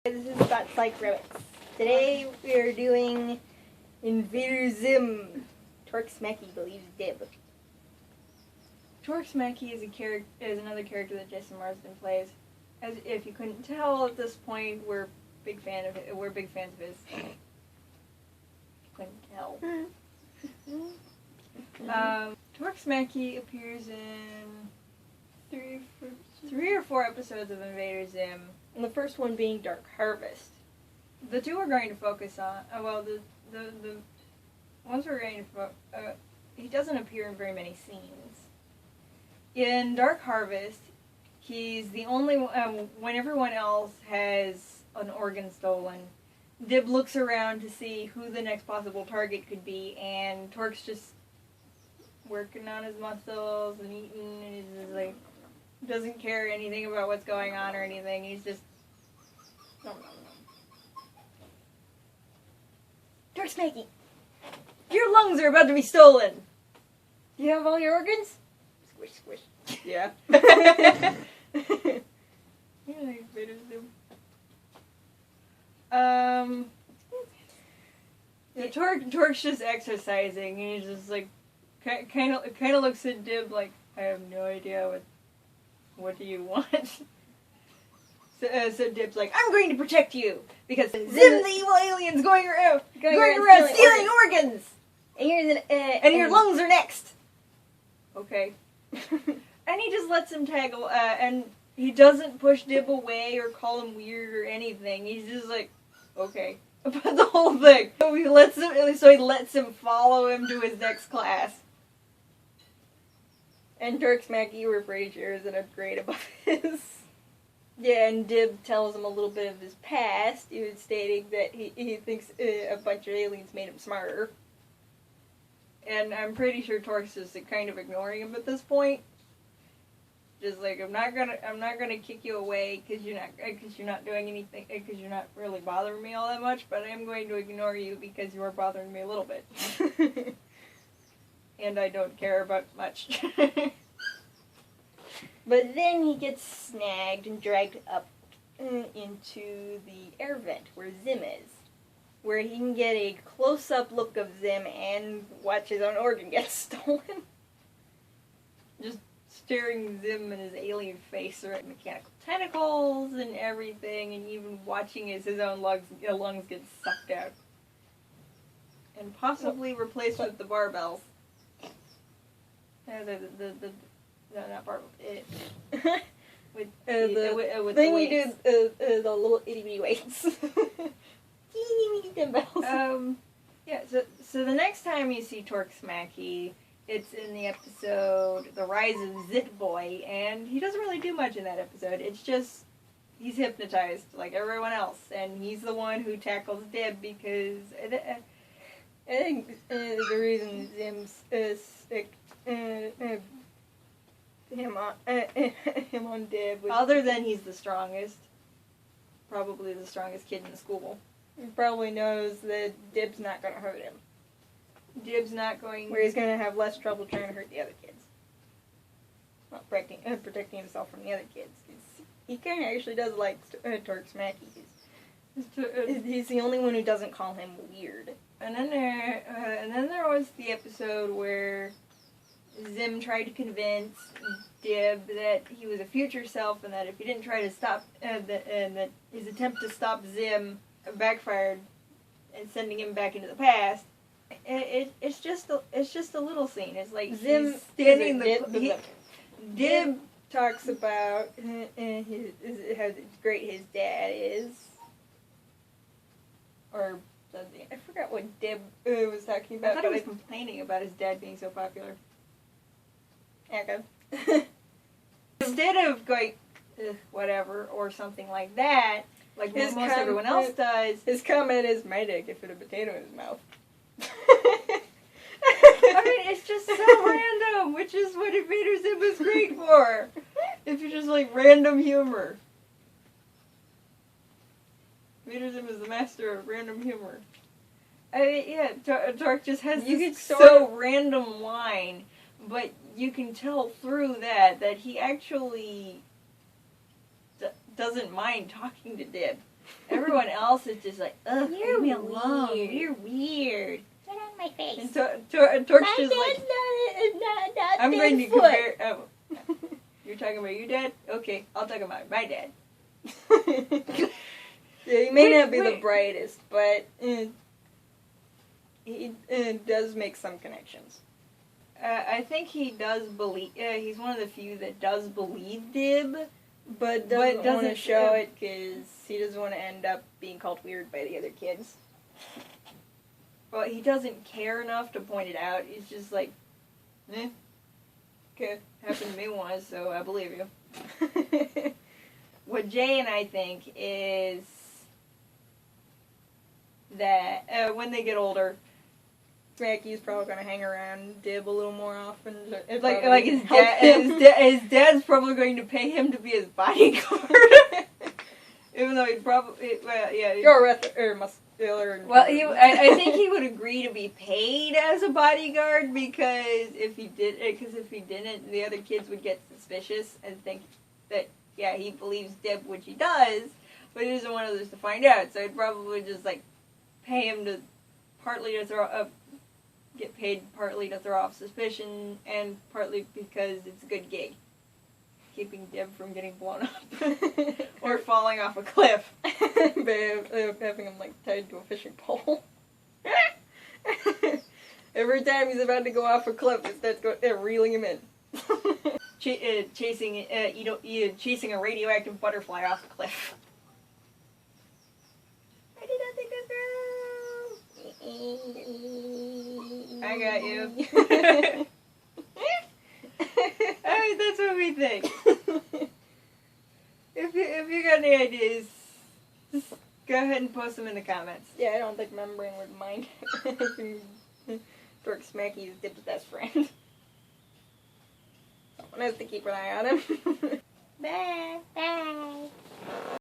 This is about Psych Rabbits. Today we are doing Invader Zim. Torque Smacky believes Dib. Torque Smacky is another character that Jason Marsden plays. As if you couldn't tell at this point, we're big fans of his. Couldn't tell. Torque Smacky appears in three or four episodes of Invader Zim. And the first one being Dark Harvest. The two we're going to focus on. The ones we're going to he doesn't appear in very many scenes. In Dark Harvest, he's the only one, when everyone else has an organ stolen, Dib looks around to see who the next possible target could be, and Torque's just working on his muscles and eating, and he's just like, doesn't care anything about what's going on or anything. He's just... Torque Smacky! Your lungs are about to be stolen! Do you have all your organs? Squish, squish. Yeah. Torque's just exercising, and he's just like, kind of looks at Dib like, I have no idea what do you want? So Dib's like, I'm going to protect you, because Zim the evil alien's going around stealing organs! And your lungs are next! Okay. And he just lets him tag, and he doesn't push Dib away or call him weird or anything. He's just like, okay. About the whole thing. So he lets him follow him to his next class. And Torque Smacky, we're pretty sure, is in a grade above his. Yeah, and Dib tells him a little bit of his past. He was stating that he thinks a bunch of aliens made him smarter. And I'm pretty sure Torque's just kind of ignoring him at this point. Just like, I'm not gonna kick you away because you're not doing anything, because you're not really bothering me all that much, but I am going to ignore you because you are bothering me a little bit. And I don't care about much. But then he gets snagged and dragged up into the air vent where Zim is, where he can get a close-up look of Zim and watch his own organ get stolen. Just staring Zim in his alien face, or mechanical tentacles and everything, and even watching as his own lungs get sucked out. And possibly replaced with the barbells. Not barbells. With then the you do the little itty bitty weights. Teeny weeny dumbbells. Yeah, so the next time you see Torque Smacky, it's in the episode The Rise of Zit Boy, and he doesn't really do much in that episode. It's just, he's hypnotized like everyone else, and he's the one who tackles Dib because I think the reason Zim's sick, him on Dib was, other than he's the strongest, probably the strongest kid in the school. He probably knows that Dib's not going to hurt him. Dib's not going... Where he's going to have less trouble trying to hurt the other kids. Well, protecting himself from the other kids. He kind of actually does like Torque Smacky. He's the only one who doesn't call him weird. And then there was the episode where Zim tried to convince Dib that he was a future self, and that if he didn't try to stop, and that his attempt to stop Zim backfired, and sending him back into the past. It's just a little scene. It's like Zim standing Dib talks about how great his dad is, or something. I forgot what Dib was talking about. I thought he was complaining about his dad being so popular. Okay. Instead of going whatever or something like that, like most everyone else does, his comment is, "My dad could fit a potato in his mouth." I mean, it's just so random, which is what Invader Zim is great for. If you just like random humor. Invader Zim is the master of random humor. I mean, yeah, Torque just has this so random line, but you can tell through that he actually doesn't mind talking to Dib. Everyone else is just like, ugh, You're leave me alone. weird. You're weird. Get on my face. And Torque's My just like, dad's not I'm going to foot. compare. Oh, you're talking about your dad? Okay, I'll talk about my dad. Yeah, he may not be the Wait. brightest, but he does make some connections. I think he does believe. He's one of the few that does believe Dib. But doesn't want to doesn't- show it because he doesn't want to end up being called weird by the other kids. Well, he doesn't care enough to point it out. He's just like, okay, happened to me once, so I believe you. What Jay and I think is that when they get older, Smacky's probably going to hang around Dib a little more often. It's like his help him. his dad's probably going to pay him to be his bodyguard. Even though he'd probably, well, yeah. You're a muscular. Well, I think he would agree to be paid as a bodyguard because if he didn't, the other kids would get suspicious and think that he believes Dib, which he does, but he doesn't want others to find out. So he'd probably just like pay him to partly to get paid partly to throw off suspicion and partly because it's a good gig. Keeping Dib from getting blown up or falling off a cliff. Having him like tied to a fishing pole. Every time he's about to go off a cliff, they're reeling him in. Chasing a radioactive butterfly off a cliff. I did not think this through. I got you. Alright, that's what we think. If you got any ideas, just go ahead and post them in the comments. Yeah, I don't think Membrane would mind. Dork Smacky is Dib's best friend. Someone has to keep an eye on him. Bye. Bye.